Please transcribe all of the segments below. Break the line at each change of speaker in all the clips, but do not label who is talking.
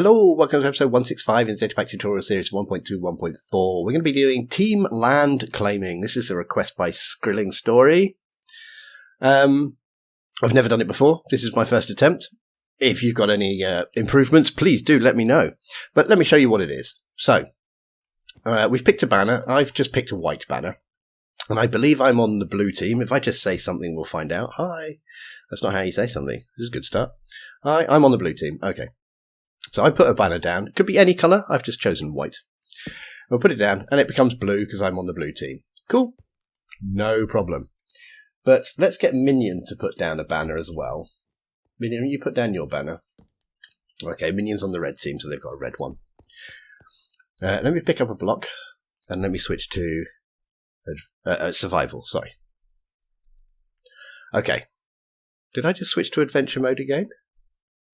Hello, welcome to episode 165 in the Datapack tutorial series 1.2, 1.4. We're going to be doing team land claiming. This is a request by SkrillinStory. I've never done it before. This is my first attempt. If you've got any improvements, please do let me know. But let me show you what it is. So, we've picked a banner. I've just picked a white banner. And I believe I'm on the blue team. If I just say something, we'll find out. Hi. That's not how you say something. This is a good start. Hi, I'm on the blue team. Okay. So I put a banner down. It could be any colour. I've just chosen white. We'll put it down and it becomes blue because I'm on the blue team. Cool. No problem. But let's get Minion to put down a banner as well. Minion, you put down your banner. Okay, Minion's on the red team, so they've got a red one. Let me pick up a block and let me switch to survival. Sorry. Okay. Did I just switch to adventure mode again?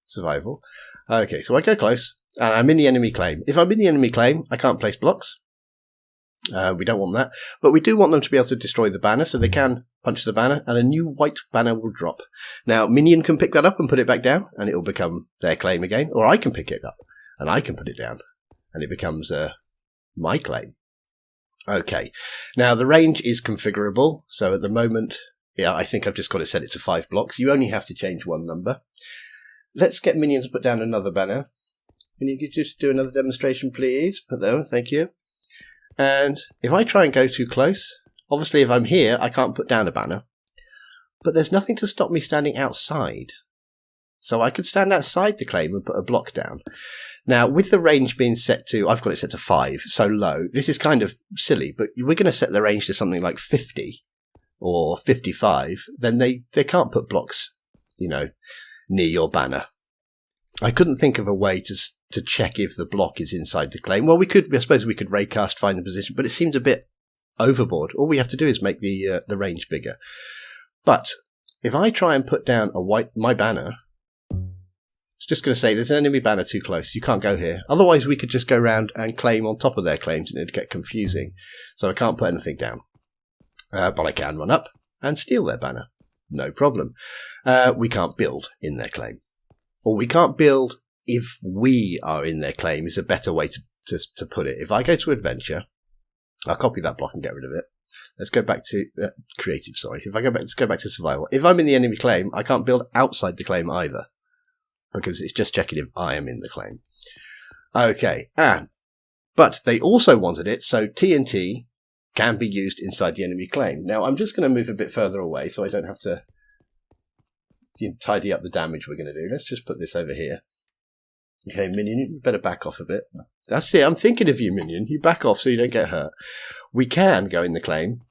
Survival. Okay, so I go close, and I'm in the enemy claim. If I'm in the enemy claim, I can't place blocks. We don't want that. But we do want them to be able to destroy the banner, so they can punch the banner, and a new white banner will drop. Now, Minion can pick that up and put it back down, and it will become their claim again. Or I can pick it up, and I can put it down, and it becomes my claim. Okay. Now, the range is configurable, so at the moment, yeah, I think I've just got to set it to 5 blocks. You only have to change one number. Let's get Minion to put down another banner. Can you just do another demonstration, please? Put there, thank you. And if I try and go too close, obviously if I'm here, I can't put down a banner. But there's nothing to stop me standing outside. So I could stand outside the claim and put a block down. Now, with the range being set to, I've got it set to 5, so low. This is kind of silly, but we're going to set the range to something like 50 or 55. Then they can't put blocks, near your banner. I couldn't think of a way to check if the block is inside the claim. Well, I suppose we could raycast, find the position, but it seemed a bit overboard. All we have to do is make the range bigger. But if I try and put down my banner, it's just going to say there's an enemy banner too close. You can't go here. Otherwise, we could just go around and claim on top of their claims, and it'd get confusing. So I can't put anything down. But I can run up and steal their banner. No problem. We can't build in their claim. Or we can't build if we are in their claim is a better way to put it. If I go to adventure, I'll copy that block and get rid of it. Let's go back to creative, sorry. Let's go back to survival. If I'm in the enemy claim, I can't build outside the claim either. Because it's just checking if I am in the claim. Okay. But they also wanted it, so TNT can be used inside the enemy claim. Now, I'm just going to move a bit further away so I don't have to tidy up the damage we're going to do. Let's just put this over here. Okay, Minion, you better back off a bit. That's it. I'm thinking of you, Minion. You back off so you don't get hurt. We can go in the claim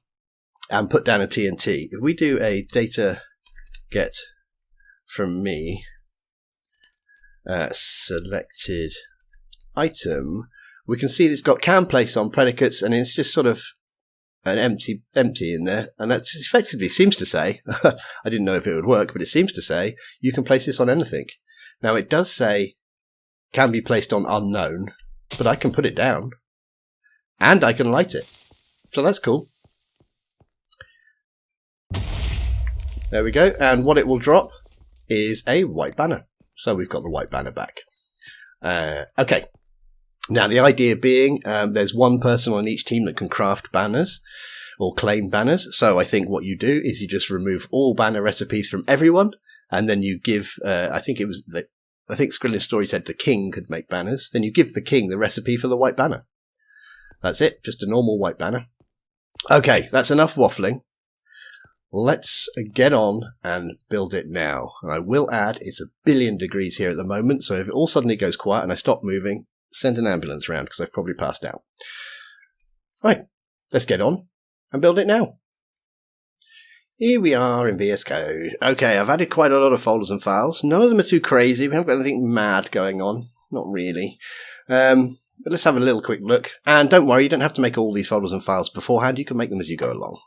and put down a TNT. If we do a data get from me selected item, we can see it's got can place on predicates, and it's just sort of an empty in there, and that effectively seems to say, I didn't know if it would work, but it seems to say you can place this on anything. Now it does say can be placed on unknown, but I can put it down and I can light it. So that's cool. There we go. And what it will drop is a white banner. So we've got the white banner back. Okay. Now, the idea being there's one person on each team that can craft banners or claim banners. So I think what you do is you just remove all banner recipes from everyone, and then you give, I think SkrillinStory said the king could make banners. Then you give the king the recipe for the white banner. That's it. Just a normal white banner. Okay, that's enough waffling. Let's get on and build it now. And I will add, it's 1 billion degrees here at the moment. So if it all suddenly goes quiet and I stop moving, send an ambulance round because I've probably passed out. Right, let's get on and build it now. Here we are in VS Code. Okay, I've added quite a lot of folders and files. None of them are too crazy. We haven't got anything mad going on. Not really. But let's have a little quick look. And don't worry, you don't have to make all these folders and files beforehand. You can make them as you go along.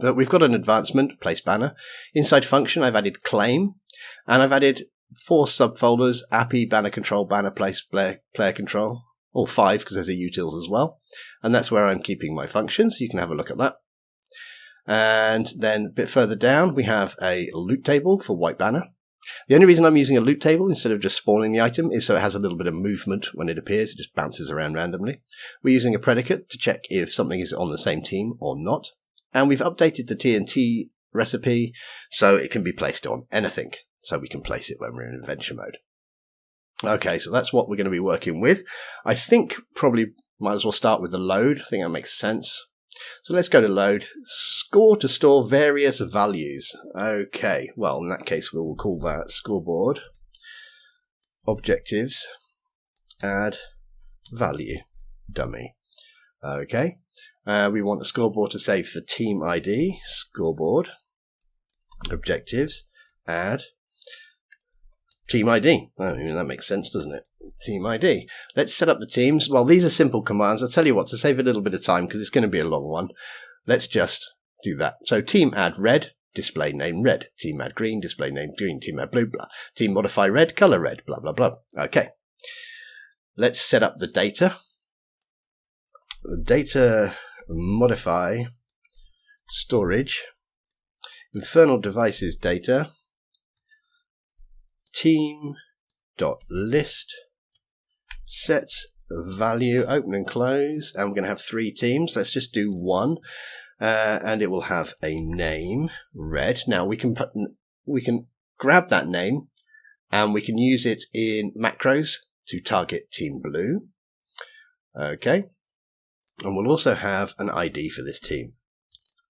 But we've got an advancement, place banner. Inside function, I've added claim. And I've added 4 subfolders, API, banner control, banner place, player control, or 5 because there's a utils as well. And that's where I'm keeping my functions. You can have a look at that. And then a bit further down, we have a loot table for white banner. The only reason I'm using a loot table instead of just spawning the item is so it has a little bit of movement when it appears. It just bounces around randomly. We're using a predicate to check if something is on the same team or not. And we've updated the TNT recipe so it can be placed on anything. So we can place it when we're in adventure mode. Okay, so that's what we're going to be working with. I think probably might as well start with the load. I think that makes sense. So let's go to load. Score to store various values. Okay, well, in that case, we will call that scoreboard. Objectives. Add value. Dummy. Okay. We want the scoreboard to save for team ID. Scoreboard. Objectives. Add team ID. Oh, that makes sense, doesn't it? Team ID. Let's set up the teams. Well, these are simple commands. I'll tell you what, to save a little bit of time, because it's going to be a long one, let's just do that. So team add red, display name red. Team add green, display name green. Team add blue, blah. Team modify red, color red, blah, blah, blah. Okay. Let's set up the data. The data modify storage. Infernal devices data. Team.list set value, open and close, and we're going to have 3 teams. Let's just do one, and it will have a name red. Now we can grab that name and we can use it in macros to target team blue. Okay, and we'll also have an ID for this team.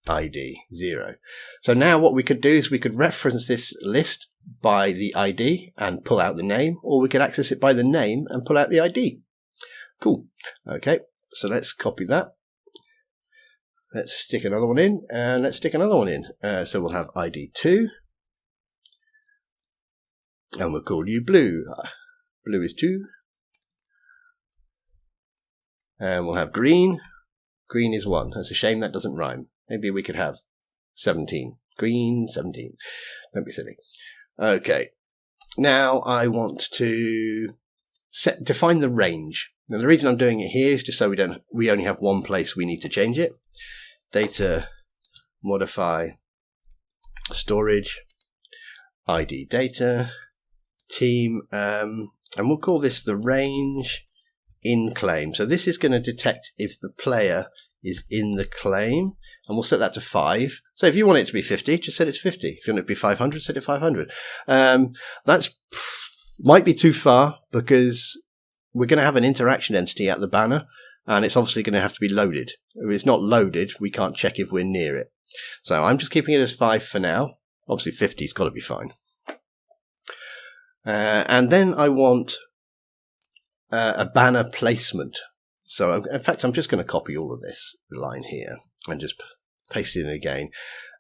ID 0. So now what we could do is we could reference this list by the ID and pull out the name, or we could access it by the name and pull out the ID. Cool. Okay, so let's copy that. Let's stick another one in, and let's stick another one in. So we'll have ID 2, and we'll call you blue. Blue is 2. And we'll have green. Green is 1. That's a shame that doesn't rhyme. Maybe we could have 17. Green, 17. Don't be silly. Okay. Now I want to define the range. Now the reason I'm doing it here is just so we only have one place we need to change it. Data modify storage ID data team, and we'll call this the range in claim. So this is going to detect if the player is in the claim, and we'll set that to 5. So if you want it to be 50, just set it to 50. If you want it to be 500, set it to 500. That's might be too far, because we're going to have an interaction entity at the banner, and it's obviously going to have to be loaded. If it's not loaded, we can't check if we're near it. So I'm just keeping it as 5 for now. Obviously 50's got to be fine. And then I want a banner placement. So in fact, I'm just going to copy all of this line here and just paste it in again.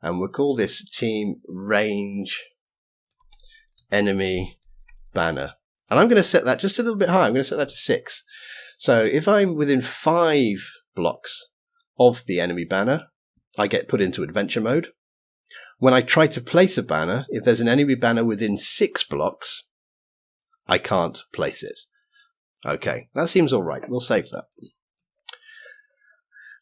And we'll call this team range enemy banner. And I'm going to set that just a little bit higher. I'm going to set that to 6. So if I'm within 5 blocks of the enemy banner, I get put into adventure mode. When I try to place a banner, if there's an enemy banner within 6 blocks, I can't place it. Okay, that seems all right. We'll save that.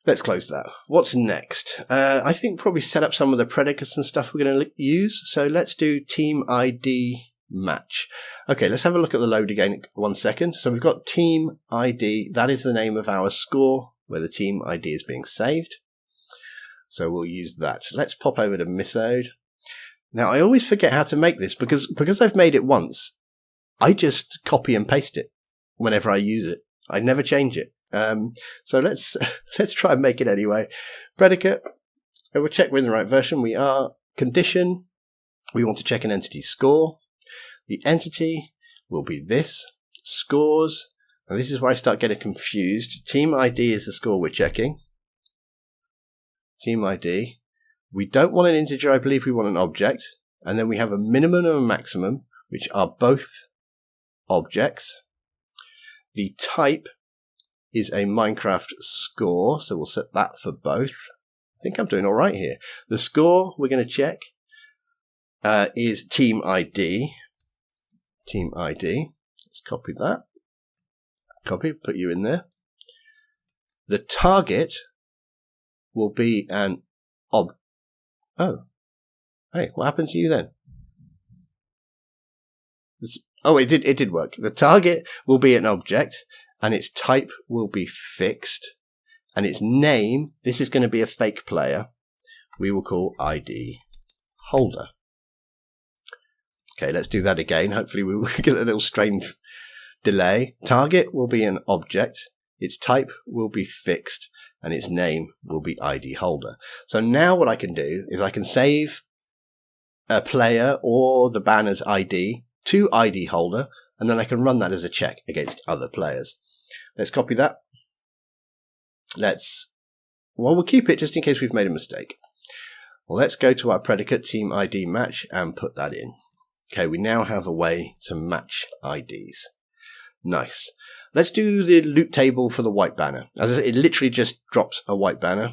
Let's close that. What's next? I think probably set up some of the predicates and stuff we're going to use. So let's do team ID match. Okay, let's have a look at the load again 1 second. So we've got team ID. That is the name of our score where the team ID is being saved. So we'll use that. Let's pop over to Misode. Now I always forget how to make this because I've made it once. I just copy and paste it whenever I use it. I never change it. So let's try and make it anyway. Predicate. We'll check we're in the right version. We are. Condition. We want to check an entity's score. The entity will be this. Scores. And this is where I start getting confused. Team ID is the score we're checking. Team ID. We don't want an integer. I believe we want an object. And then we have a minimum and a maximum, which are both objects. The type is a Minecraft score, so we'll set that for both. I think I'm doing all right here. The score we're going to check is team ID. Team ID. Let's copy that. Copy, put you in there. The target will be an Oh. Hey, what happened to you then? Oh, it did work. The target will be an object, and its type will be fixed, and its name, this is going to be a fake player, we will call ID holder. Okay, let's do that again. Hopefully we will get a little strange delay. Target will be an object, its type will be fixed, and its name will be ID holder. So now what I can do is I can save a player or the banner's ID to ID holder, and then I can run that as a check against other players. Let's copy that. We'll keep it just in case we've made a mistake. Well, let's go to our predicate team ID match and put that in. Okay, we now have a way to match IDs. Nice. Let's do the loot table for the white banner. As I said, it literally just drops a white banner.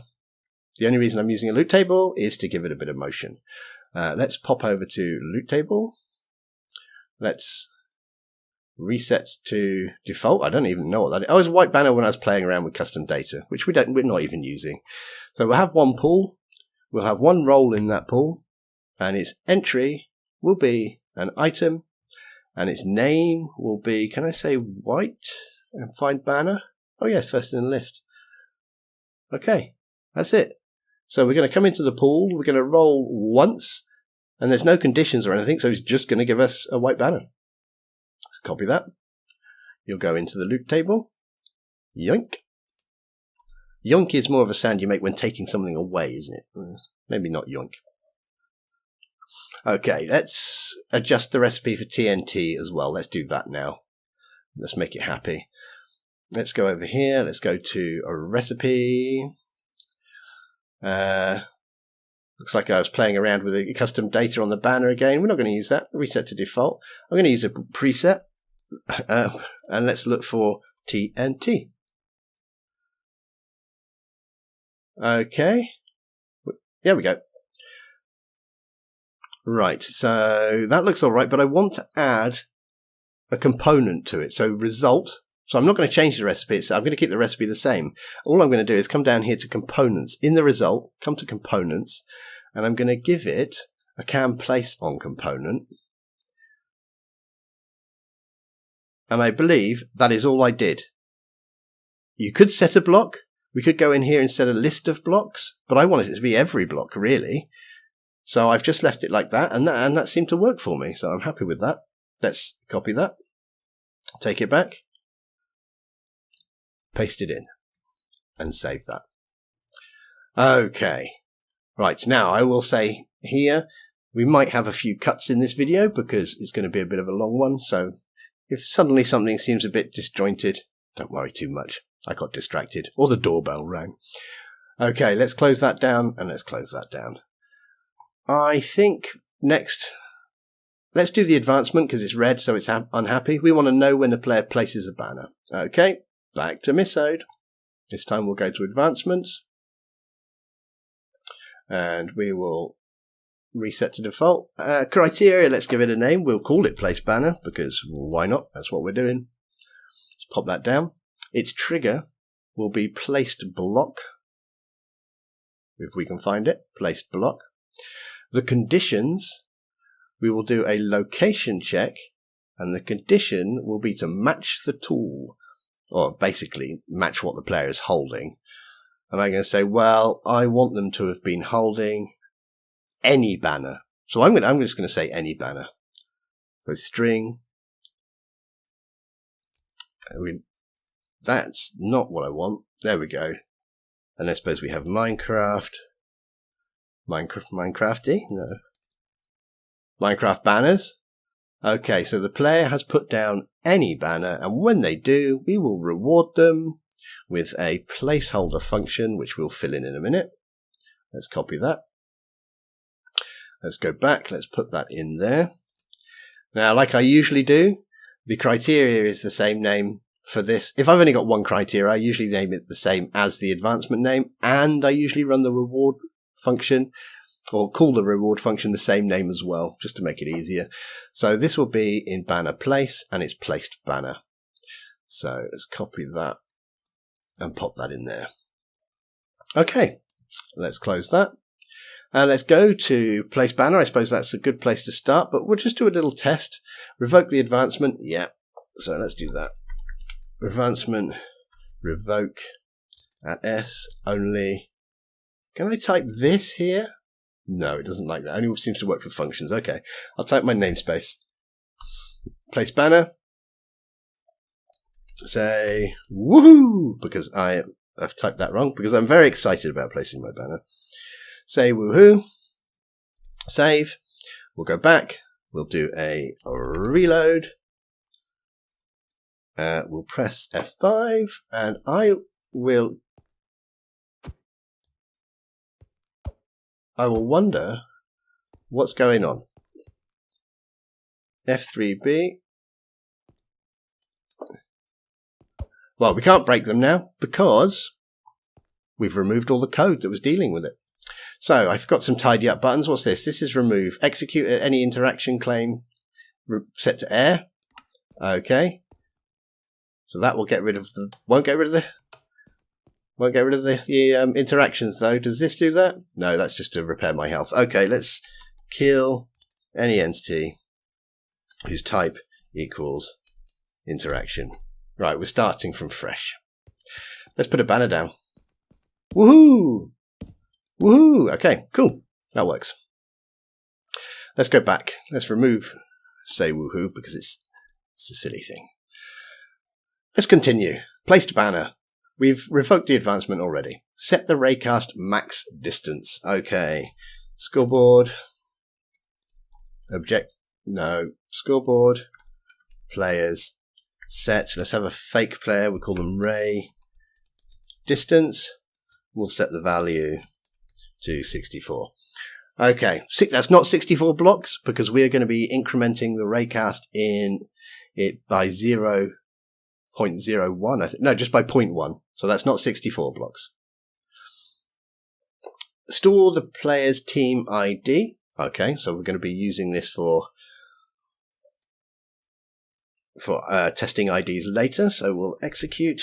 The only reason I'm using a loot table is to give it a bit of motion. Let's pop over to loot table. Let's reset to default. I don't even know what that is. Oh, it was a white banner when I was playing around with custom data, which we're not even using. So we'll have one pool. We'll have one role in that pool, and its entry will be an item, and its name will be, can I say white and find banner? Oh yes, first in the list. Okay, that's it. So we're going to come into the pool, we're going to roll once, and there's no conditions or anything, so it's just going to give us a white banner. Let's copy that. You'll go into the loot table. Yoink. Yoink is more of a sound you make when taking something away, isn't it? Maybe not yoink. Okay, let's adjust the recipe for TNT as well. Let's do that now. Let's make it happy. Let's go over here. Let's go to a recipe. Looks like I was playing around with the custom data on the banner again. We're not going to use that. Reset to default. I'm going to use a preset. And let's look for TNT. Okay. There we go. Right, so that looks all right, but I want to add a component to it. So result. So I'm not going to change the recipe. I'm going to keep the recipe the same. All I'm going to do is come down here to components. In the result, come to components, and I'm going to give it a can place on component. And I believe that is all I did. You could set a block. We could go in here and set a list of blocks, but I wanted it to be every block, really. So I've just left it like that, and that seemed to work for me. So I'm happy with that. Let's copy that. Take it back. Paste it in. And save that. Okay. Right, now I will say here, we might have a few cuts in this video because it's going to be a bit of a long one. So if suddenly something seems a bit disjointed, don't worry too much. I got distracted, or the doorbell rang. Okay, let's close that down, and let's close that down. I think next, let's do the advancement because it's red, so it's unhappy. We want to know when the player places a banner. Okay, back to Misode. This time we'll go to advancements, and we will reset to default. Criteria, let's give it a name. We'll call it place banner because why not? That's what we're doing. Let's pop that down. Its trigger will be placed block, if we can find it, placed block. The conditions, we will do a location check, and the condition will be to match the tool, or basically match what the player is holding. And I'm going to say, well, I want them to have been holding any banner. So I'm just going to say any banner. So string. That's not what I want. There we go. And I suppose we have Minecrafty? No. Minecraft banners. Okay, so the player has put down any banner, and when they do, we will reward them with a placeholder function, which we'll fill in a minute. Let's copy that. Let's go back. Let's put that in there. Now, like I usually do, the criteria is the same name for this. If I've only got one criteria, I usually name it the same as the advancement name, and I usually run the reward function, or call the reward function the same name as well, just to make it easier. So this will be in banner place, and it's placed banner. So let's copy that and pop that in there. Okay, let's close that. Let's go to place banner. I suppose that's a good place to start, but we'll just do a little test. Revoke the advancement. Yeah. So let's do that. Advancement, revoke at S only. Can I type this here? No, it doesn't like that. Only seems to work for functions. Okay. I'll type my namespace. Place banner. Say woohoo, because I've typed that wrong, because I'm very excited about placing my banner. Say woohoo. Save. We'll go back. We'll do a reload. We'll press F5, and I will wonder what's going on. F3B. Well, we can't break them now because we've removed all the code that was dealing with it. So I've got some tidy up buttons. What's this? This is remove. Execute any interaction claim set to air. Okay. So that will get rid of the. Won't get rid of the interactions though. Does this do that? No, that's just to repair my health. Okay, let's kill any entity whose type equals interaction. Right, we're starting from fresh. Let's put a banner down. Woohoo! Woohoo! Okay, cool. That works. Let's go back. Let's remove say woohoo because it's a silly thing. Let's continue. Placed banner. We've revoked the advancement already. Set the raycast max distance. Okay. Scoreboard. Object. No. Scoreboard. Players. Set. Let's have a fake player. We call them Ray. Distance. We'll set the value to 64. Okay. That's not 64 blocks because we are going to be incrementing the raycast in it by 0.01. I think. No, just by 0.1. So that's not 64 blocks. Store the player's team ID. Okay. So we're going to be using this for testing IDs later, so we'll execute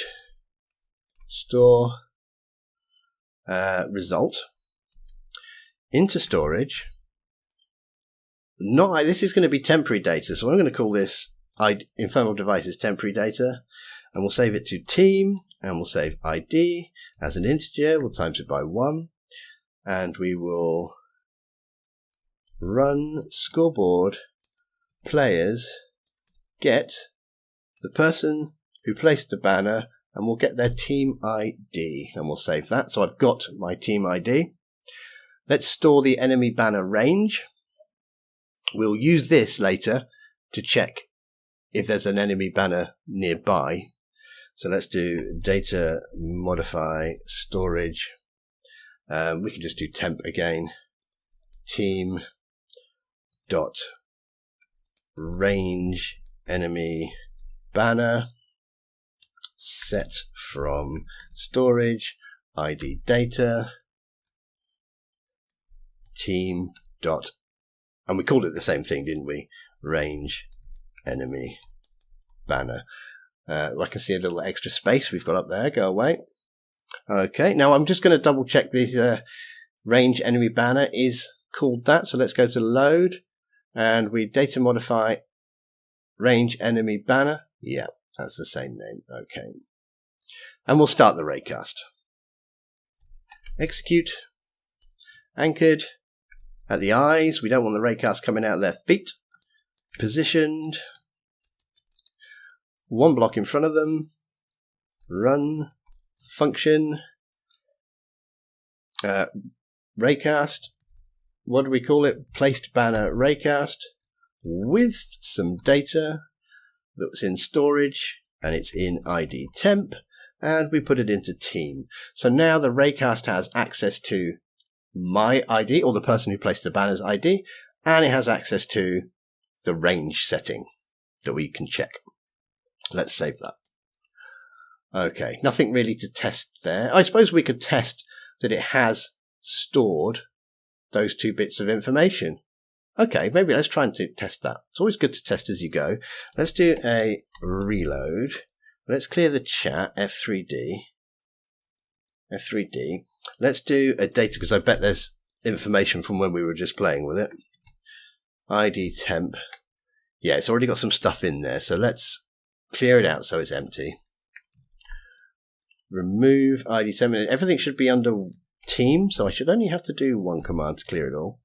store result into storage. This is going to be temporary data, so I'm going to call this infernal devices temporary data, and we'll save it to team, and we'll save ID as an integer. We'll times it by 1, and we will run scoreboard players get the person who placed the banner, and we'll get their team ID, and we'll save that. So I've got my team ID. Let's store the enemy banner range. We'll use this later to check if there's an enemy banner nearby. So let's do data modify storage. We can just do temp again. Team dot range enemy banner set from storage ID data team dot, and we called it the same thing, didn't we? Range enemy banner. I can see a little extra space we've got up there. Go away. Okay, now I'm just going to double check this range enemy banner is called that. So let's go to load, and we data modify range enemy banner. Yeah, that's the same name. Okay. And we'll start the raycast. Execute. Anchored at the eyes. We don't want the raycast coming out of their feet. Positioned. 1 block in front of them. Run. Function. Raycast. What do we call it? Placed banner raycast with some data that's in storage, and it's in ID temp, and we put it into team. So now the raycast has access to my ID, or the person who placed the banner's ID, and it has access to the range setting that we can check. Let's save that. Okay, nothing really to test there. I suppose we could test that it has stored those 2 bits of information. Okay, maybe let's try and test that. It's always good to test as you go. Let's do a reload. Let's clear the chat, F3D. Let's do a data, because I bet there's information from when we were just playing with it. ID temp. Yeah, it's already got some stuff in there, so let's clear it out so it's empty. Remove ID temp. Everything should be under team, so I should only have to do one command to clear it all.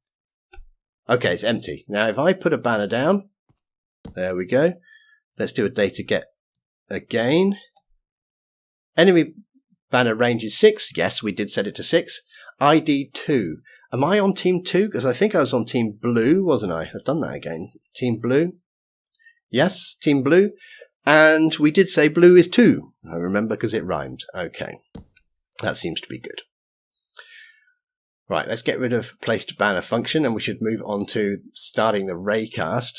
Okay, it's empty. Now if I put a banner down, there we go. Let's do a data get again. Enemy banner range is 6. Yes, we did set it to 6. ID 2. Am I on team 2? Because I think I was on team blue, wasn't I? I've done that again. Team blue. Yes, team blue. And we did say blue is 2. I remember because it rhymed. Okay. That seems to be good. Right, let's get rid of placed banner function and we should move on to starting the raycast.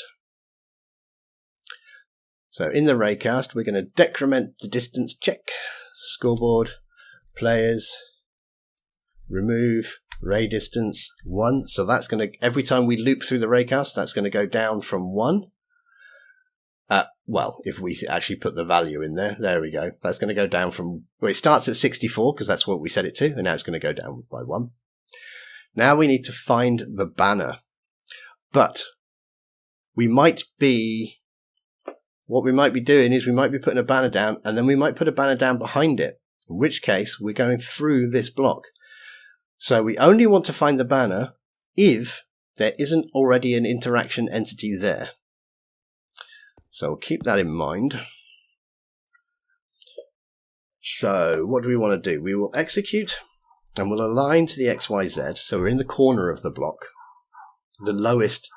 So in the raycast, we're going to decrement the distance check, scoreboard, players, remove ray distance 1. So that's going to, every time we loop through the raycast, that's going to go down from 1. Well, if we actually put the value in there, there we go. That's going to go down from, well, it starts at 64 because that's what we set it to, and now it's going to go down by 1. Now we need to find the banner. But we might be, what we might be doing is we might be putting a banner down and then we might put a banner down behind it, in which case we're going through this block. So we only want to find the banner if there isn't already an interaction entity there. So we'll keep that in mind. So what do we want to do? We will execute and we'll align to the XYZ. So we're in the corner of the block, the lowest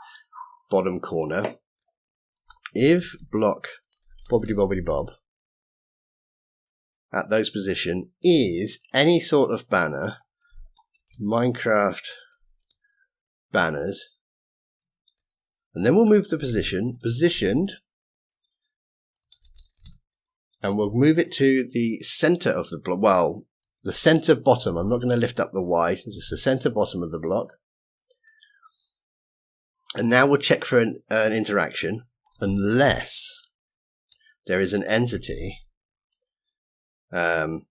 bottom corner. If block bobbity bobbity bob at those position is any sort of banner, Minecraft banners, and then we'll move the positioned, and we'll move it to the center of the block. Well, the center bottom. I'm not going to lift up the Y, just the center bottom of the block. And now we'll check for an interaction unless there is an entity, any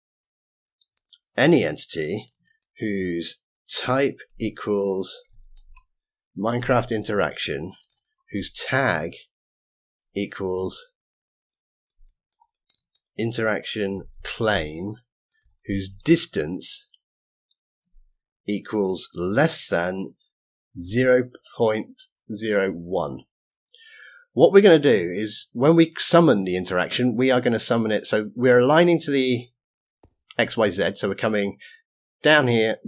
entity whose type equals Minecraft interaction, whose tag equals interaction claim, whose distance equals less than 0.01. What we're going to do is when we summon the interaction, we are going to summon it. So we're aligning to the XYZ. So we're coming down here,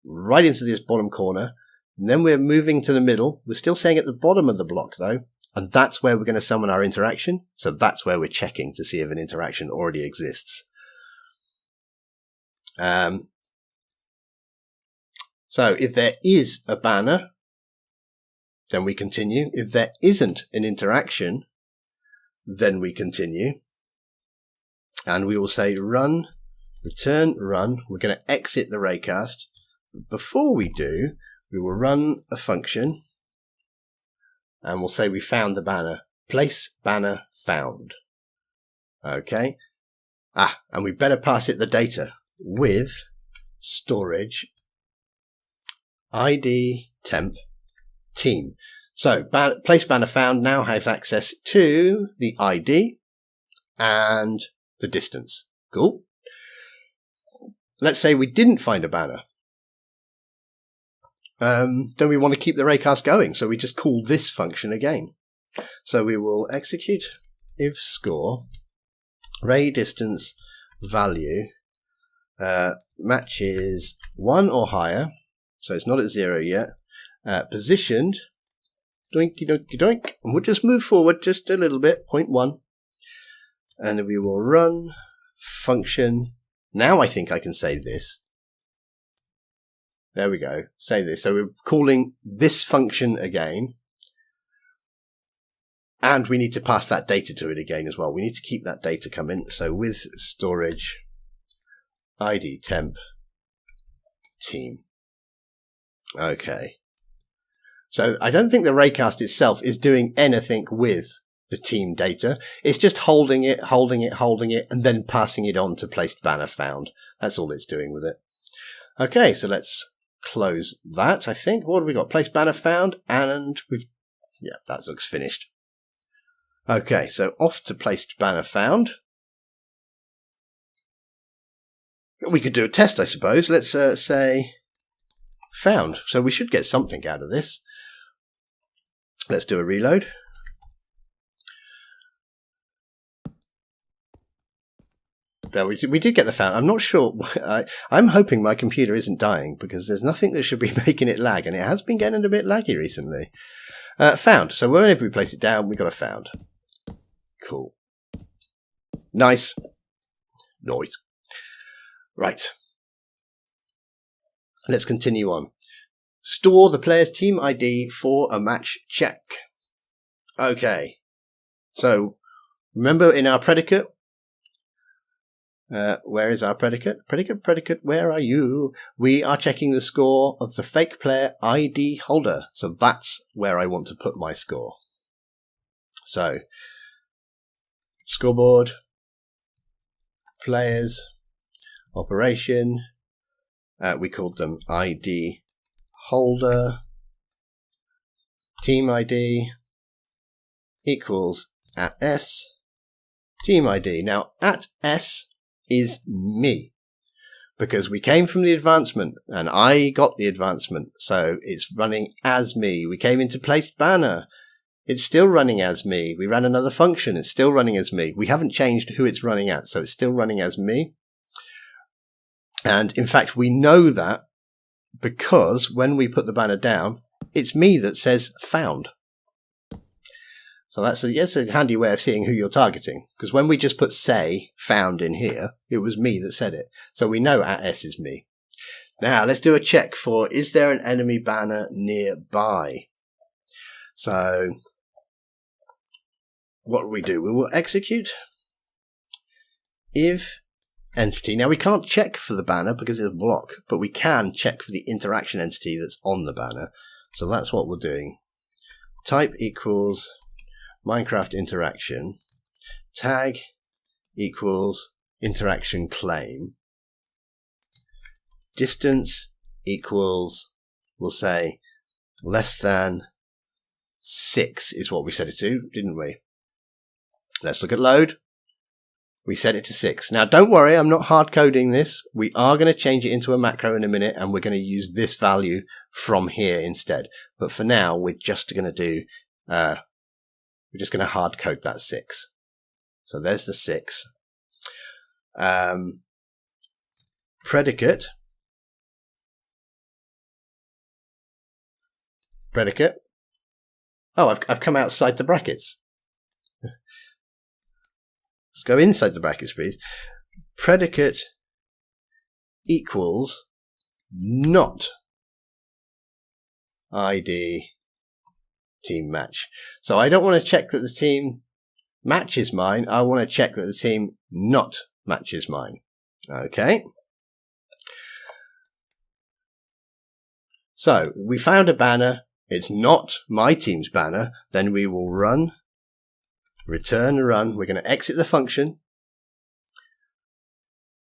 right into this bottom corner. And then we're moving to the middle. We're still staying at the bottom of the block though. And that's where we're going to summon our interaction. So that's where we're checking to see if an interaction already exists. So if there is a banner, then we continue. If there isn't an interaction, then we continue. And we will say run, return, run. We're going to exit the raycast. Before we do, we will run a function and we'll say we found the banner. Place banner found. Okay. And we better pass it the data with storage ID temp team. So place banner found now has access to the ID and the distance. Cool. Let's say we didn't find a banner. Then we want to keep the raycast going. So we just call this function again. So we will execute if score ray distance value matches 1 or higher. So it's not at 0 yet. Positioned, doinky doinky doink, and we'll just move forward just a little bit, 0.1, and we will run function. Now I think I can say this. There we go, say this. So we're calling this function again, and we need to pass that data to it again as well. We need to keep that data coming. So with storage ID temp team. Okay. So I don't think the raycast itself is doing anything with the team data. It's just holding it, and then passing it on to placed banner found. That's all it's doing with it. Okay, so let's close that, I think. What have we got? Place banner found, and yeah, that looks finished. Okay, so off to placed banner found. We could do a test, I suppose. Let's say found. So we should get something out of this. Let's do a reload. No, we did get the found. I'm not sure. I'm hoping my computer isn't dying because there's nothing that should be making it lag, and it has been getting a bit laggy recently. Found. So whenever we place it down, we got a found. Cool. Nice. Noise. Right. Let's continue on. Store the player's team ID for a match check. Okay. So remember in our predicate, where is our predicate? Predicate, where are you? We are checking the score of the fake player ID holder. So that's where I want to put my score. So, scoreboard, players, operation, we called them ID holder, team ID equals @S, team ID. Now, @S is me, because we came from the advancement and I got the advancement, so it's running as me. We came into placed banner, it's still running as me. We ran another function, it's still running as me. We haven't changed who it's running at, so it's still running as me. And in fact, we know that because when we put the banner down, it's me that says found. So that's a handy way of seeing who you're targeting. Because when we just put say found in here, it was me that said it. So we know @S is me. Now let's do a check for, is there an enemy banner nearby? So what do? We will execute if entity. Now we can't check for the banner because it's a block, but we can check for the interaction entity that's on the banner. So that's what we're doing. Type equals Minecraft interaction, tag equals interaction claim, distance equals, we'll say less than 6 is what we set it to, didn't we? Let's look at load. We set it to 6. Now don't worry, I'm not hard coding this. We are going to change it into a macro in a minute, and we're going to use this value from here instead. But for now, we're just going to do we're just going to hard code that 6. So there's the 6. Predicate. Oh, I've come outside the brackets. Let's go inside the brackets, please. Predicate equals not ID team match. So I don't want to check that the team matches mine. I want to check that the team not matches mine. Okay. So we found a banner. It's not my team's banner. Then we will run, return run. We're going to exit the function.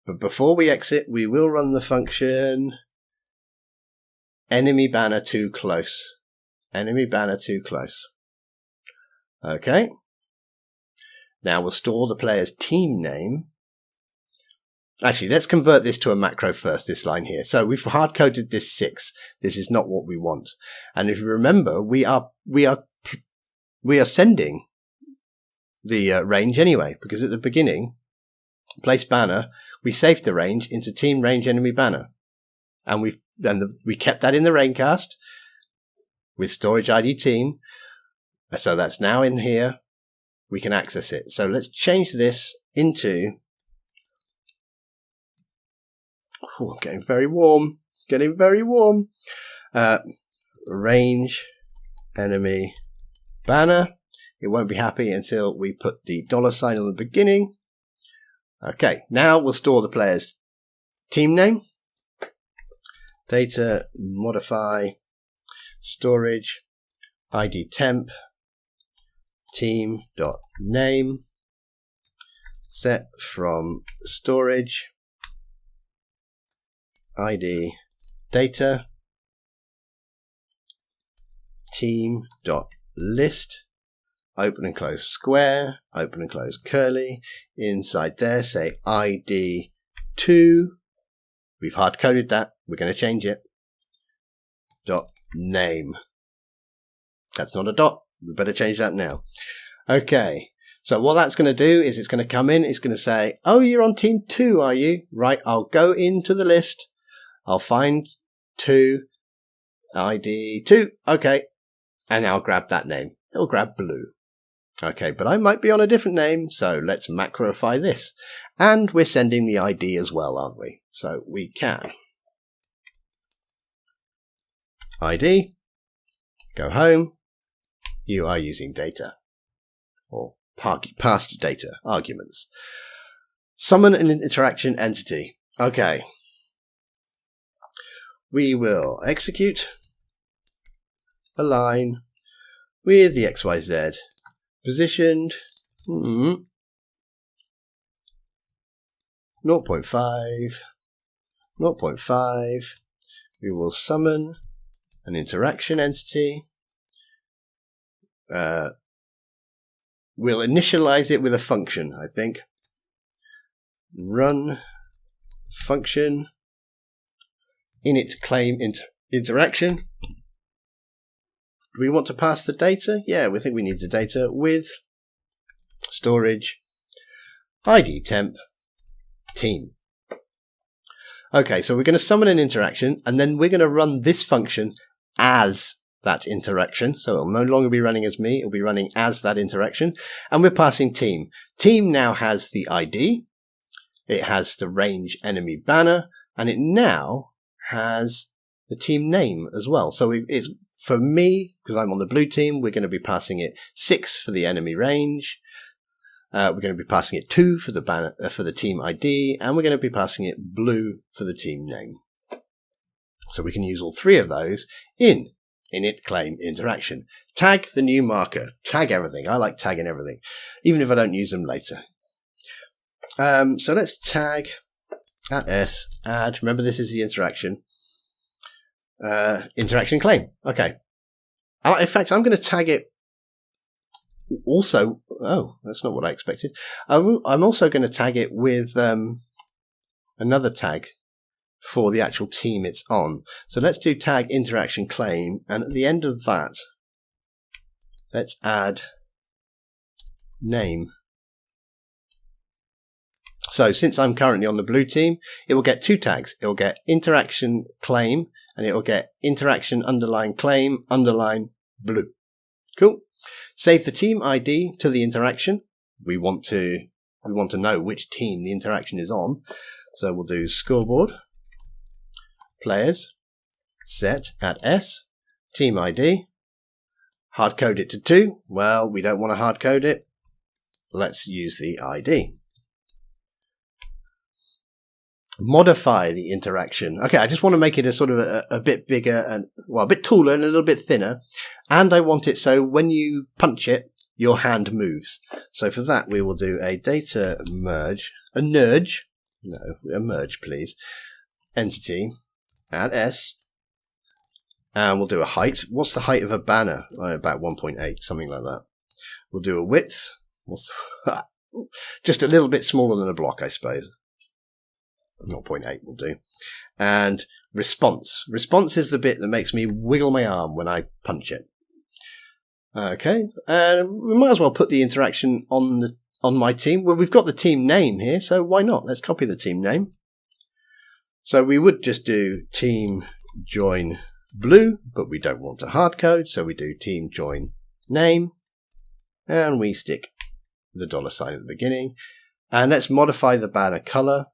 But before we exit, we will run the function enemy banner too close. Enemy banner too close. Okay. Now we'll store the player's team name. Actually, let's convert this to a macro first, this line here. So we've hard-coded this 6. This is not what we want. And if you remember, we are sending the range anyway, because at the beginning, place banner, we saved the range into team range enemy banner. And we kept that in the raincast with storage ID team. So that's now in here. We can access it. So let's change this into, I'm getting very warm. It's getting very warm. Range enemy banner. It won't be happy until we put the $sign on the beginning. Okay, now we'll store the player's team name. Data modify storage ID temp team.name set from storage ID data team.list, open and close square, open and close curly. Inside there, say ID2. We've hard coded that. We're going to change it. Dot name. That's not a dot. We better change that now. Okay. So what that's going to do is it's going to come in. It's going to say, oh, you're on team 2, are you? Right. I'll go into the list. I'll find 2. ID 2. Okay. And I'll grab that name. It'll grab blue. Okay, but I might be on a different name, so let's macrofy this. And we're sending the ID as well, aren't we? So we can. ID. Go home. You are using data. Or past data arguments. Summon an interaction entity. Okay. We will execute align with the XYZ positioned 0.5, 0.5. We will summon an interaction entity. We'll initialize it with a function, I think. Run function init claim interaction. Do we want to pass the data? Yeah, we think we need the data with storage ID temp team. Okay, so we're going to summon an interaction and then we're going to run this function as that interaction. So it'll no longer be running as me, it'll be running as that interaction. And we're passing team. Team now has the ID, it has the range enemy banner, and it now has the team name as well. So it's for me, because I'm on the blue team, we're going to be passing it 6 for the enemy range. We're going to be passing it 2 for the banner for the team ID, and we're going to be passing it blue for the team name. So we can use all 3 of those in init claim interaction. Tag the new marker. Tag everything. I like tagging everything, even if I don't use them later. So let's tag at s add. Remember, this is the interaction. Interaction claim. Okay. In fact, I'm going to tag it also. Oh, that's not what I expected. I'm also going to tag it with another tag for the actual team it's on. So let's do tag interaction claim, and at the end of that, let's add name. So since I'm currently on the blue team, it will get 2 tags. It will get interaction claim, and it will get interaction underline claim underline blue. Cool. Save the team ID to the interaction. We want to know which team the interaction is on. So we'll do scoreboard players set at s team ID. Hard code it to 2. Well, we don't want to hard code it. Let's use the ID. Modify the interaction. Okay, I just want to make it a sort of a bit bigger and, well, a bit taller and a little bit thinner. And I want it so when you punch it, your hand moves. So for that, we will do a data merge, a merge, please, entity, add s, and we'll do a height. What's the height of a banner? About 1.8, something like that. We'll do a width, just a little bit smaller than a block, I suppose. 0.8 will do. And response. Response is the bit that makes me wiggle my arm when I punch it. Okay, and we might as well put the interaction on my team. Well, we've got the team name here, so why not? Let's copy the team name. So we would just do team join blue, but we don't want to hard code, so we do team join name, and we stick the $sign at the beginning. And let's modify the banner color.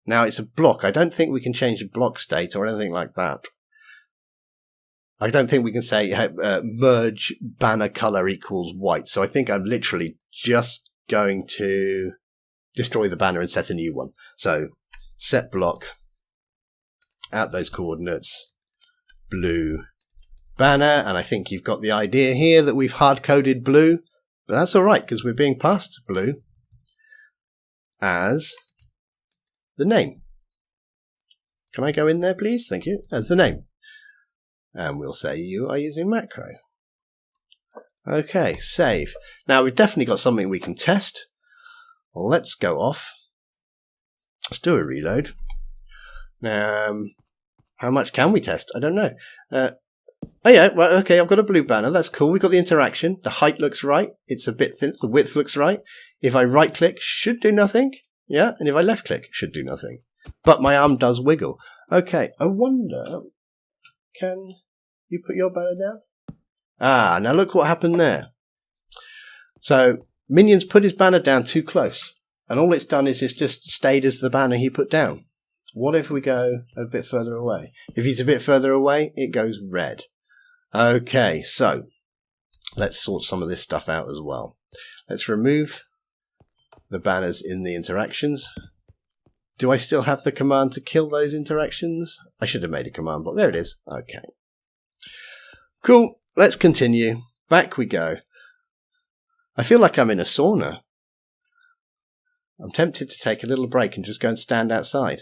Now it's a block. I don't think we can change the block state or anything like that. I don't think we can say merge banner color equals white. So I think I'm literally just going to destroy the banner and set a new one. So set block at those coordinates blue banner. And I think you've got the idea here that we've hard coded blue, but that's all right because we're being passed blue as the name. Can I go in there, please? Thank you. As the name. And we'll say you are using macro. Okay, save. Now we've definitely got something we can test. Let's go off. Let's do a reload. Now, how much can we test? I don't know. Oh yeah, well, okay, I've got a blue banner. That's cool. We've got the interaction. The height looks right. It's a bit thin. The width looks right. If I right click, should do nothing. Yeah, and if I left click, should do nothing. But my arm does wiggle. Okay, I wonder, can you put your banner down? Ah, now look what happened there. So, Minion's put his banner down too close. And all it's done is it's just stayed as the banner he put down. What if we go a bit further away? If he's a bit further away, it goes red. Okay, so let's sort some of this stuff out as well. Let's remove the banners in the interactions. Do I still have the command to kill those interactions? I should have made a command block. There it is. Okay. Cool. Let's continue. Back we go. I feel like I'm in a sauna. I'm tempted to take a little break and just go and stand outside.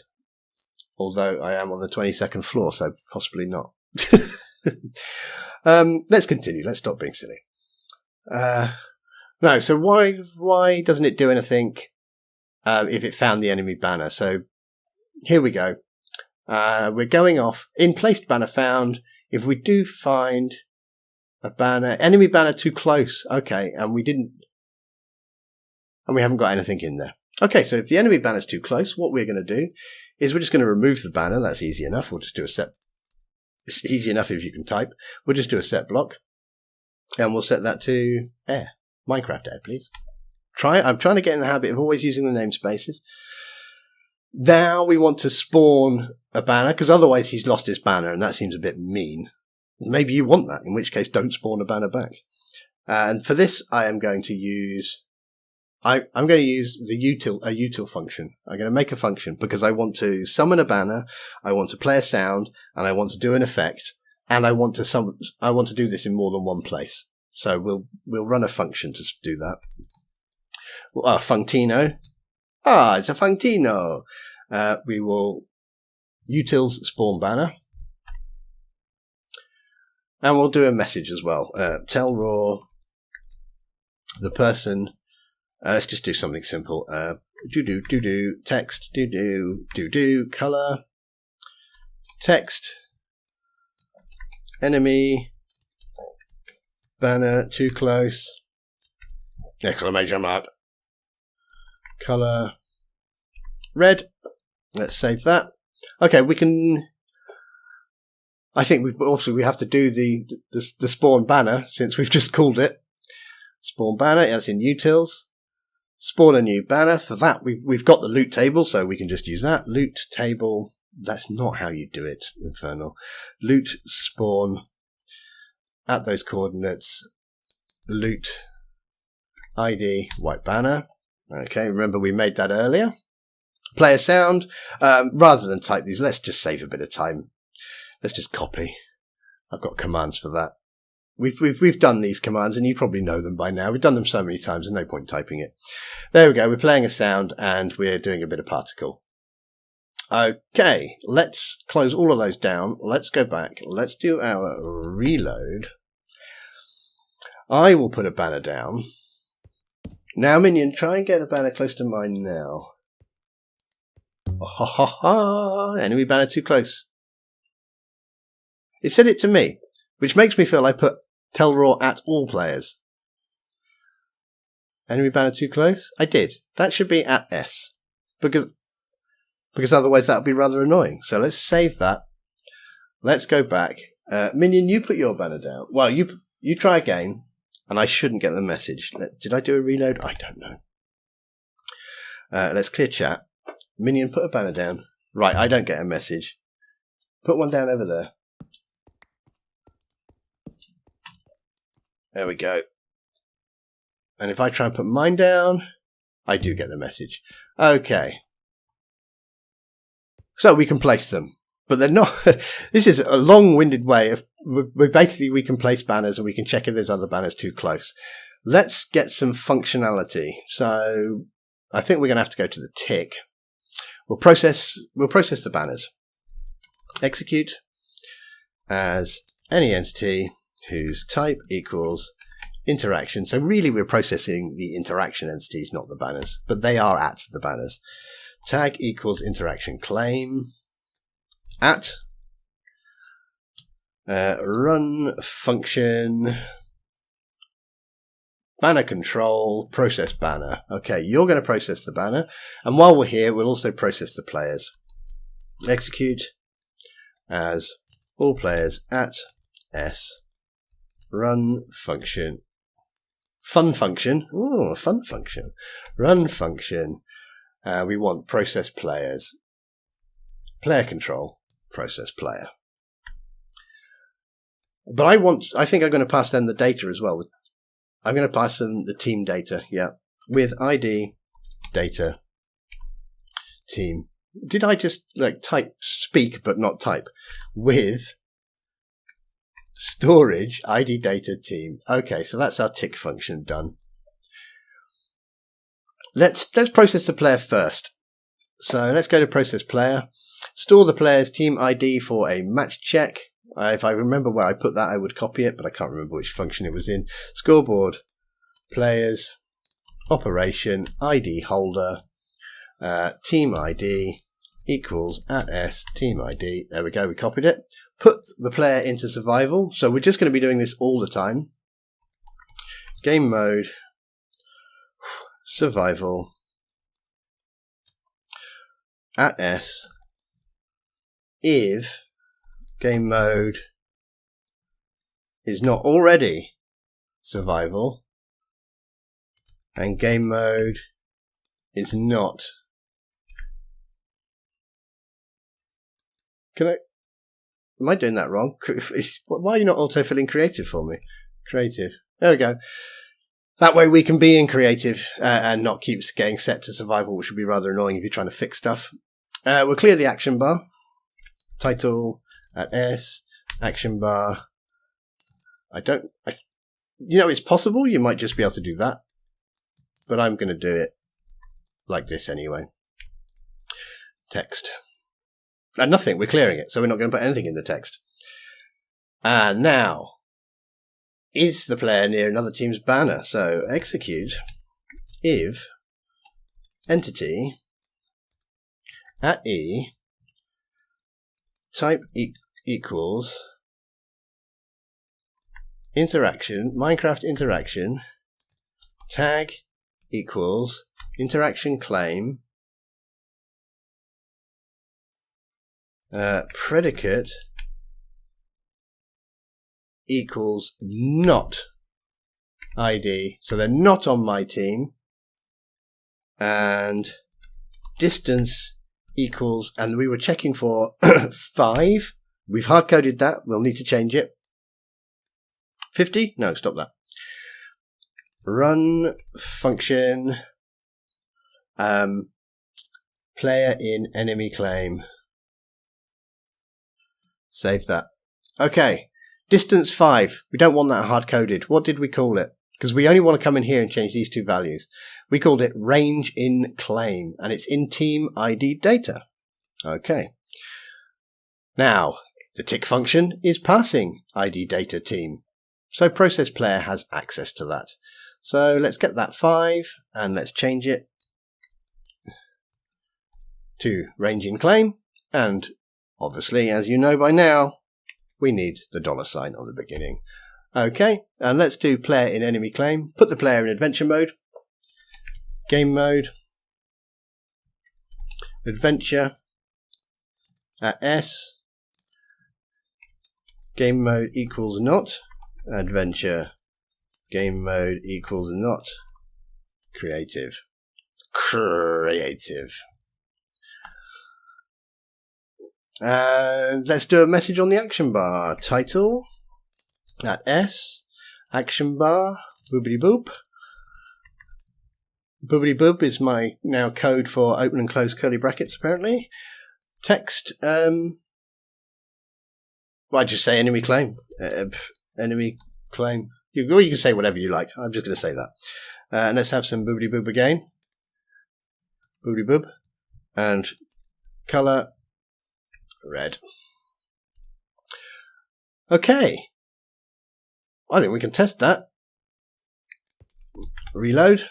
Although I am on the 22nd floor, so possibly not. Let's continue. Let's stop being silly. No, so why doesn't it do anything if it found the enemy banner? So here we go. We're going off. In placed banner found. If we do find a banner, enemy banner too close. Okay, and we haven't got anything in there. Okay, so if the enemy banner is too close, what we're going to do is we're just going to remove the banner. That's easy enough. We'll just do a set. It's easy enough if you can type. We'll just do a set block, and we'll set that to air. Minecraft air, please. I'm trying to get in the habit of always using the namespaces. Now we want to spawn a banner, because otherwise he's lost his banner, and that seems a bit mean. Maybe you want that, in which case don't spawn a banner back. And for this, I am going to use... I'm going to use the util function. I'm going to make a function because I want to summon a banner, I want to play a sound, and I want to do an effect, and I want to do this in more than one place. So we'll run a function to do that. Functino. It's a functino. We will utils spawn banner, and we'll do a message as well. Tell raw the person. Let's just do something simple. Text, color, text, enemy, banner, too close, exclamation mark, color, red. Let's save that. Okay, we can, I think we have to do the spawn banner since we've just called it. Spawn banner, that's in utils. Spawn a new banner. For that, we've got the loot table, so we can just use that. Loot table. That's not how you do it, Infernal. Loot spawn at those coordinates. Loot ID white banner. Okay, remember we made that earlier. Play a sound. Rather than type these, let's just save a bit of time. Let's just copy. I've got commands for that. We've done these commands, and you probably know them by now. We've done them so many times, there's no point typing it. There we go. We're playing a sound, and we're doing a bit of particle. Okay, let's close all of those down. Let's go back. Let's do our reload. I will put a banner down. Now, Minion, try and get a banner close to mine now. Oh, ha ha ha! Enemy banner too close. It said it to me, which makes me feel I put tell raw at all players. Enemy banner too close? I did. That should be at S. Because otherwise that would be rather annoying. So let's save that. Let's go back. Minion, you put your banner down. Well, you try again, and I shouldn't get the message. Did I do a reload? I don't know. Let's clear chat. Minion, put a banner down. Right, I don't get a message. Put one down over there. There we go. And if I try and put mine down, I do get the message. Okay. So we can place them. But they're not... This is a long-winded way of... Basically, we can place banners and we can check if there's other banners too close. Let's get some functionality. So I think we're going to have to go to the tick. We'll process the banners. Execute as any entity whose type equals interaction. So really we're processing the interaction entities, not the banners, but they are at the banners. Tag equals interaction claim at run function banner control process banner. Okay, you're going to process the banner, and while we're here we'll also process the players. Execute as all players at s run function fun function. Oh, fun function. Run function. We want process players. Player control process player. But I think I'm going to pass them the data as well. I'm going to pass them the team data, yeah, with ID data team. Did I just like type speak but not type? With storage ID data team. Okay, so that's our tick function done. Let's process the player first. So let's go to process player. Store the player's team ID for a match check. If I remember where I put that, I would copy it, but I can't remember which function it was in. Scoreboard, players, operation, ID holder, team ID equals at s team ID. There we go, we copied it. Put the player into survival. So we're just going to be doing this all the time. Game mode, survival, at s, if game mode is not already survival and game mode is not. Am I doing that wrong? Why are you not autofilling creative for me? Creative. There we go. That way we can be in creative and not keep getting set to survival, which would be rather annoying if you're trying to fix stuff. We'll clear the action bar. Title at S, action bar. It's possible you might just be able to do that, but I'm going to do it like this anyway. Text. And nothing, we're clearing it, so we're not going to put anything in the text. And now, is the player near another team's banner? So execute if entity at E type equals interaction, Minecraft interaction, tag equals interaction claim, predicate equals not ID, so they're not on my team, and distance equals, and we were checking for 5. We've hard coded that, we'll need to change it. 50? No, stop that. Run function player in enemy claim. Save that. Okay, distance 5. We don't want that hard coded. What did we call it? Because we only want to come in here and change these 2 values. We called it range in claim, and it's in team ID data. Okay. Now, the tick function is passing ID data team. So process player has access to that. So let's get that 5 and let's change it to range in claim. And obviously, as you know by now, we need the $sign on the beginning. Okay, and let's do player in enemy claim. Put the player in adventure mode. Game mode. Adventure. At S. Game mode equals not. Adventure. Game mode equals not. Creative. Creative. Let's do a message on the action bar. Title at S, action bar, boobity boop. Boobity boop is my now code for open and close curly brackets apparently. Text, well, I just say enemy claim. Enemy claim. You can say whatever you like. I'm just going to say that. And let's have some boobity boop again. Boobity boop. And color red. Okay. I think we can test that. Reload.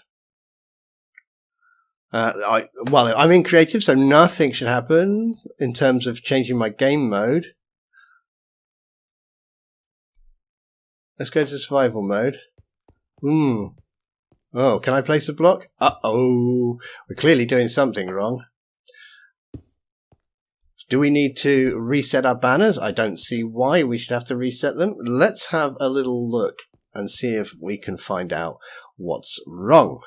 Well, I'm in creative, so nothing should happen in terms of changing my game mode. Let's go to survival mode. Oh, can I place a block? Uh-oh. We're clearly doing something wrong. Do we need to reset our banners? I don't see why we should have to reset them. Let's have a little look and see if we can find out what's wrong.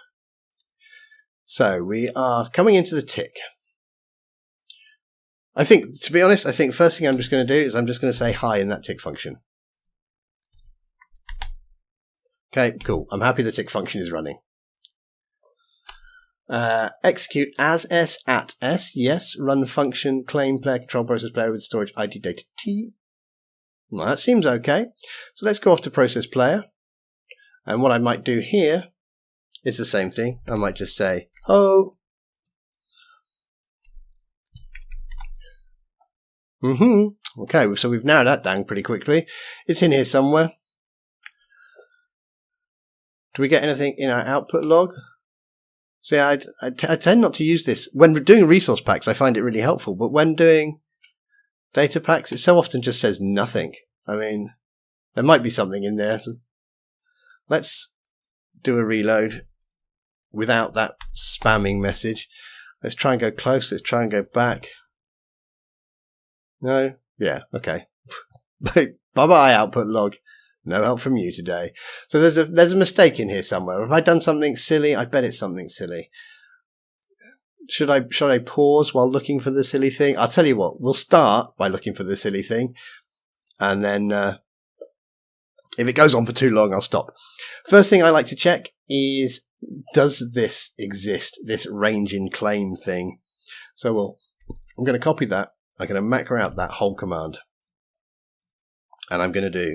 So we are coming into the tick. I think, to be honest, first thing I'm just going to do is I'm just going to say hi in that tick function. Okay, cool. I'm happy the tick function is running. Execute as s at s. Yes. Run function claim player control process player with storage ID data t. Well, that seems okay. So let's go off to process player. And what I might do here is the same thing. I might just say ho. Okay, so we've narrowed that down pretty quickly. It's in here somewhere. Do we get anything in our output log? See, I tend not to use this. When we're doing resource packs, I find it really helpful. But when doing data packs, it so often just says nothing. I mean, there might be something in there. Let's do a reload without that spamming message. Let's try and go close. Let's try and go back. No? Yeah, okay. Bye-bye, output log. No help from you today. So there's a mistake in here somewhere. Have I done something silly? I bet it's something silly. Should I pause while looking for the silly thing? I'll tell you what. We'll start by looking for the silly thing, and then if it goes on for too long, I'll stop. First thing I like to check is, does this exist? This range in claim thing. So I'm going to copy that. I'm going to macro out that whole command, and I'm going to do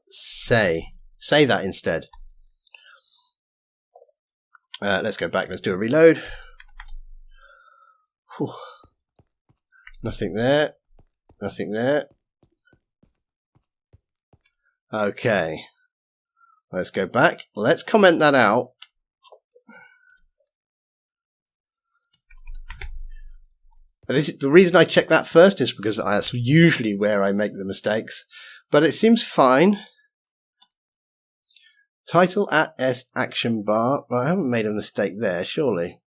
say that instead. Let's go back. Let's do a reload. Whew. Nothing there. Nothing there. Okay. Let's go back. Let's comment that out. The reason I check that first is because that's usually where I make the mistakes. But it seems fine. Title at S action bar. Well, I haven't made a mistake there, surely.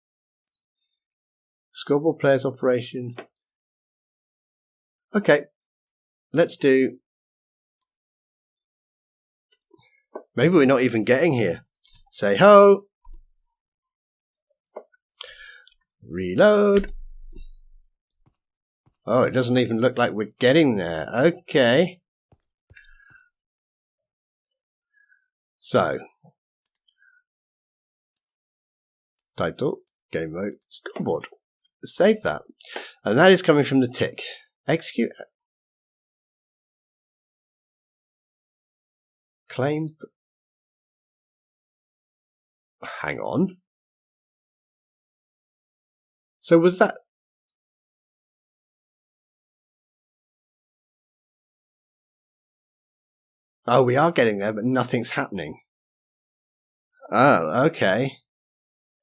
Scoreboard players operation. Okay. Let's do. Maybe we're not even getting here. Say ho. Reload. Oh, it doesn't even look like we're getting there. Okay. So, title, game mode, scoreboard. Save that. And that is coming from the tick. Execute. Claim. Hang on. So was that... Oh, we are getting there, but nothing's happening. Oh, okay.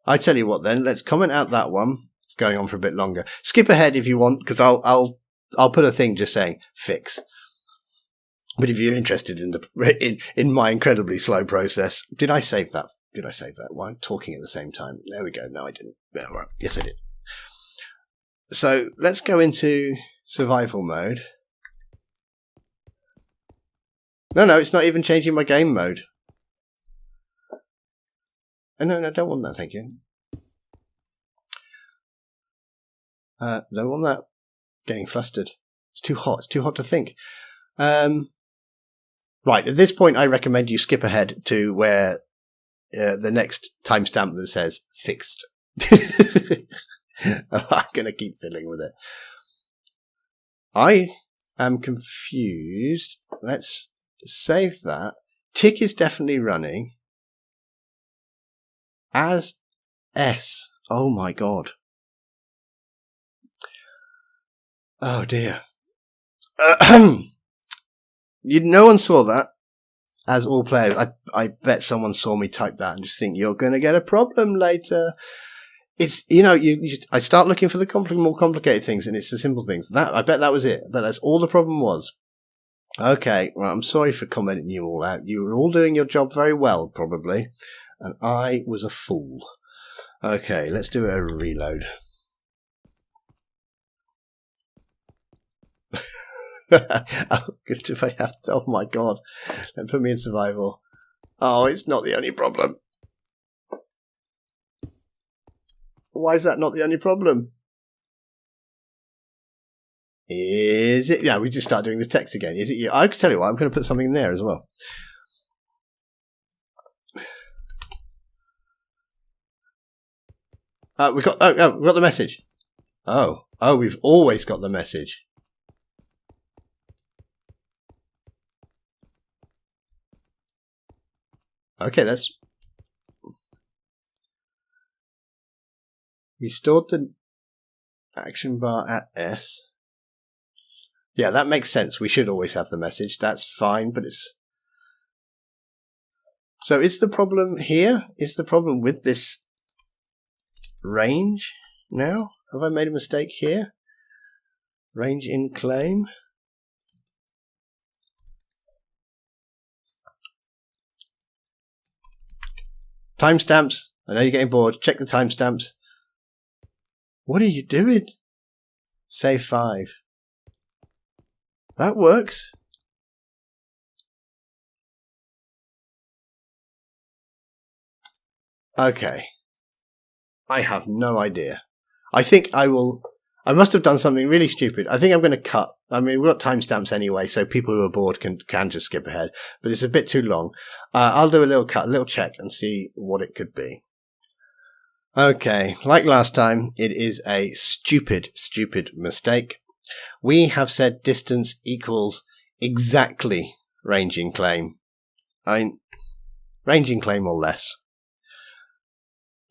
I tell you what then, let's comment out that one. It's going on for a bit longer. Skip ahead if you want, because I'll put a thing just saying fix. But if you're interested in my incredibly slow process, did I save that? Why I'm talking at the same time? There we go. No, I didn't. Yeah, right. Yes, I did. So let's go into survival mode. No, it's not even changing my game mode. Oh, no, I don't want that, thank you. Don't want that. Getting flustered. It's too hot. It's too hot to think. Right, at this point, I recommend you skip ahead to where the next timestamp that says fixed. I'm going to keep fiddling with it. I am confused. Let's save that. Tick is definitely running as S. Oh my god. Oh dear. No one saw that. As all players, I bet someone saw me type that and just think you're going to get a problem later. It's, I start looking for the more complicated things, and it's the simple things. I bet that was it. But that's all the problem was. Okay, well, I'm sorry for commenting you all out. You were all doing your job very well, probably, and I was a fool. Okay, let's do a reload. If I have to, oh my god, don't put me in survival. Oh, it's not the only problem. Why is that not the only problem? Is it? Yeah, we just start doing the text again. Is it? I can tell you what, I'm going to put something in there as well. We got the message. Oh, we've always got the message. Okay, that's... We stored the action bar at S. Yeah, that makes sense. We should always have the message. That's fine, but it's... So is the problem here? Is the problem with this range now? Have I made a mistake here? Range in claim. Timestamps. I know you're getting bored. Check the timestamps. What are you doing? Save 5. That works. Okay. I have no idea. I think I must have done something really stupid. I think I'm going to cut. I mean, we've got timestamps anyway, so people who are bored can just skip ahead. But it's a bit too long. I'll do a little cut, a little check, and see what it could be. Okay, like last time, it is a stupid mistake. We have said distance equals exactly range in claim. Range in claim or less.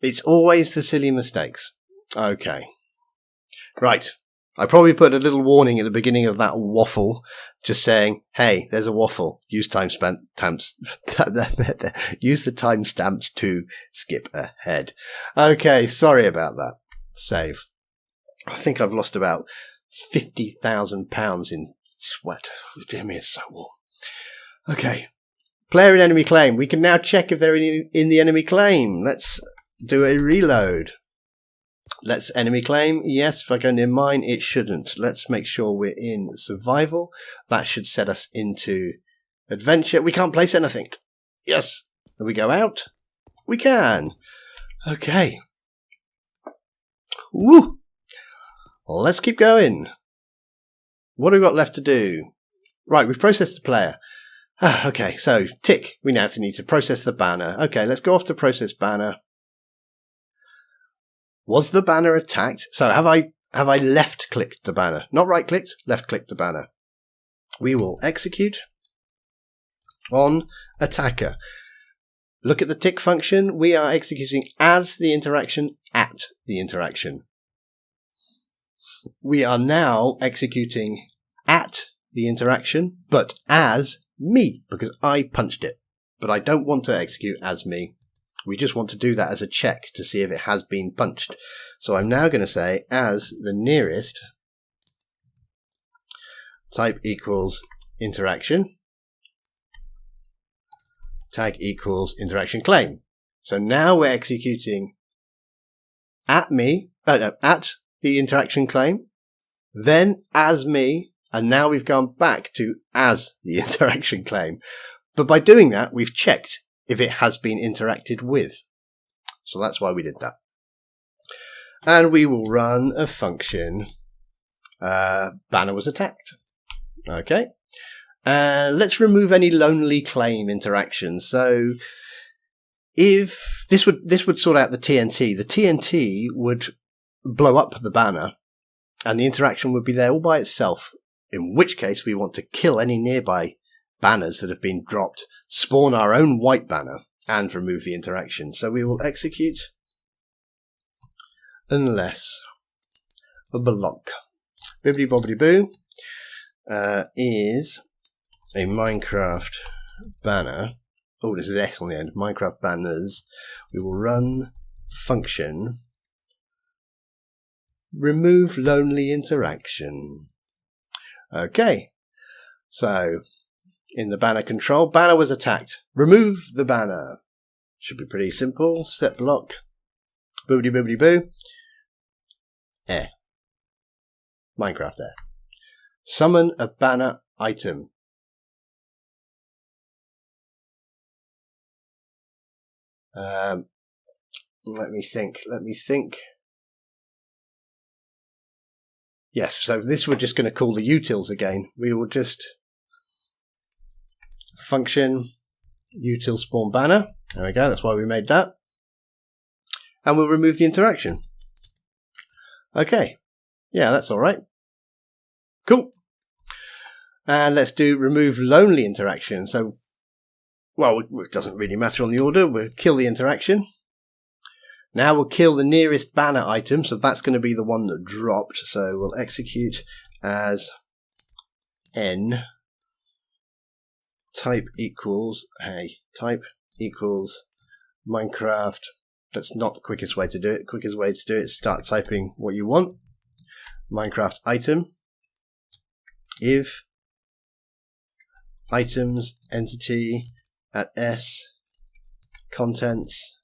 It's always the silly mistakes. Okay. Right. I probably put a little warning at the beginning of that waffle, just saying, hey, there's a waffle. Use timestamps. Use the timestamps to skip ahead. Okay, sorry about that. Save. I think I've lost about £50,000 in sweat. Dear me, it's so warm. Okay. Player in enemy claim. We can now check if they're in the enemy claim. Let's do a reload. Let's enemy claim. Yes, if I go near mine, it shouldn't. Let's make sure we're in survival. That should set us into adventure. We can't place anything. Yes. If we go out, we can. Okay. Woo! Let's keep going. What have we got left to do? Right, we've processed the player. Okay, so tick. We now need to process the banner. Okay, let's go off to process banner. Was the banner attacked? So have I left clicked the banner? Not right clicked, left clicked the banner. We will execute on attacker. Look at the tick function. We are executing as the interaction at the interaction. We are now executing at the interaction, but as me, because I punched it. But I don't want to execute as me. We just want to do that as a check to see if it has been punched. So I'm now going to say as the nearest type equals interaction, tag equals interaction claim. So now we're executing at me, at the interaction claim, then as me, and now we've gone back to as the interaction claim. But by doing that, we've checked if it has been interacted with. So that's why we did that. And we will run a function. Banner was attacked. Okay. Let's remove any lonely claim interactions. So if this would sort out the TNT would blow up the banner and the interaction would be there all by itself, in which case we want to kill any nearby banners that have been dropped, spawn our own white banner, and remove the interaction. So we will execute unless a block. Bibbidi bobbidi boo. is a Minecraft banner. Oh, there's an S on the end. Minecraft banners. We will run function remove lonely interaction. Okay, so in the banner control, banner was attacked. Remove the banner. Should be pretty simple. Set block. Boobity boobity boo. Air. Minecraft air. Summon a banner item. Let me think. Yes, so this we're just going to call the utils again. We will just function util spawn banner. There we go, that's why we made that. And we'll remove the interaction. Okay, yeah, that's all right. Cool. And let's do remove lonely interaction. So, well, it doesn't really matter on the order. We'll kill the interaction. Now we'll kill the nearest banner item, so that's going to be the one that dropped. So we'll execute as n type equals Minecraft. That's not the quickest way to do it. Quickest way to do it is start typing what you want. Minecraft item if items entity at s contents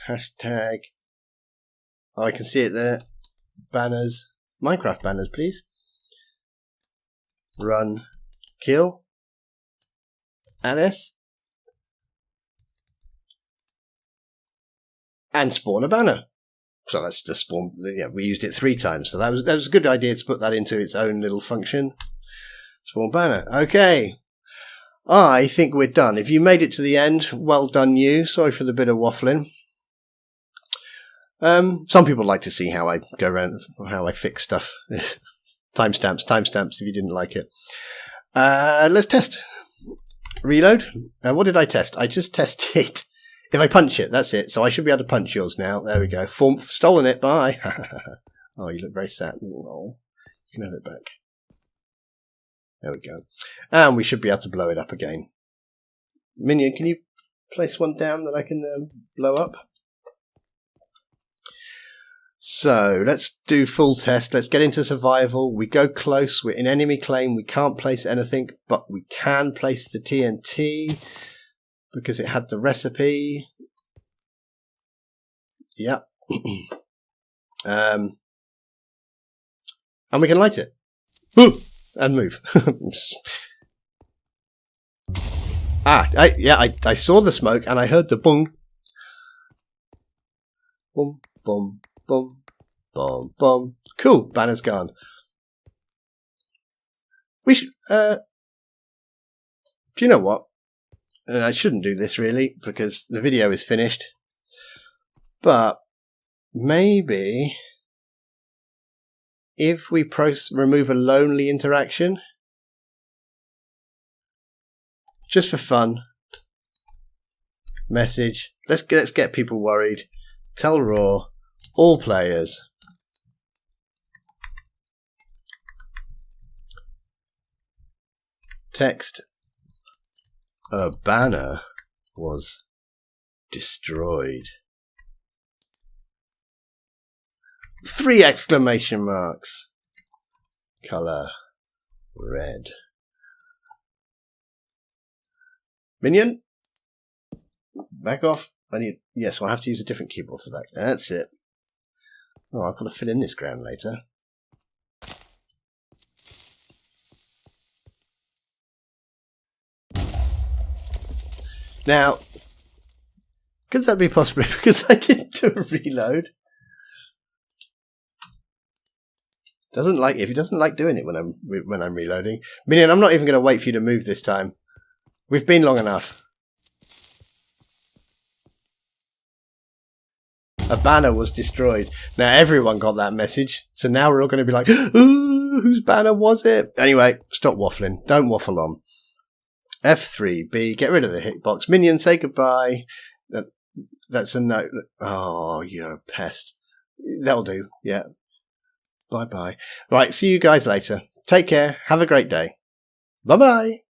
hashtag, oh, I can see it there, banners, Minecraft banners please, run kill at s and spawn a banner. So that's just spawn, yeah, we used it 3 times, so that was a good idea to put that into its own little function. Spawn banner. Okay, I think we're done. If you made it to the end, well done you. Sorry for the bit of waffling. Some people like to see how I go around, how I fix stuff. Timestamps if you didn't like it. Let's test. Reload. What did I test? I just tested if I punch it, that's it. So I should be able to punch yours now. There we go. Stolen it. Bye. Oh, you look very sad. Oh, you can have it back. There we go. And we should be able to blow it up again. Minion, can you place one down that I can blow up? So let's do full test. Let's get into survival. We go close. We're in enemy claim. We can't place anything, but we can place the TNT because it had the recipe. Yep. And we can light it. Ooh! And move. I saw the smoke and I heard the boom. Boom, boom, boom, boom, boom. Cool, banner's gone. We should, do you know what? And I shouldn't do this really because the video is finished. But maybe if we remove a lonely interaction, just for fun, message, let's get people worried. Tell Raw, all players, text, a banner was destroyed. 3 exclamation marks. Color red. Minion, back off. Yes, I'll have to use a different keyboard for that. That's it. Oh, I've got to fill in this ground later. Now, could that be possible? Because I didn't do a reload. If he doesn't like doing it when I'm reloading. Minion, I'm not even going to wait for you to move this time. We've been long enough. A banner was destroyed. Now everyone got that message, so now we're all going to be like, ooh, whose banner was it? Anyway, stop waffling. Don't waffle on. F3B. Get rid of the hitbox. Minion, say goodbye. That's a note. Oh, you're a pest. That'll do. Yeah. Bye-bye. Right, see you guys later. Take care. Have a great day. Bye-bye.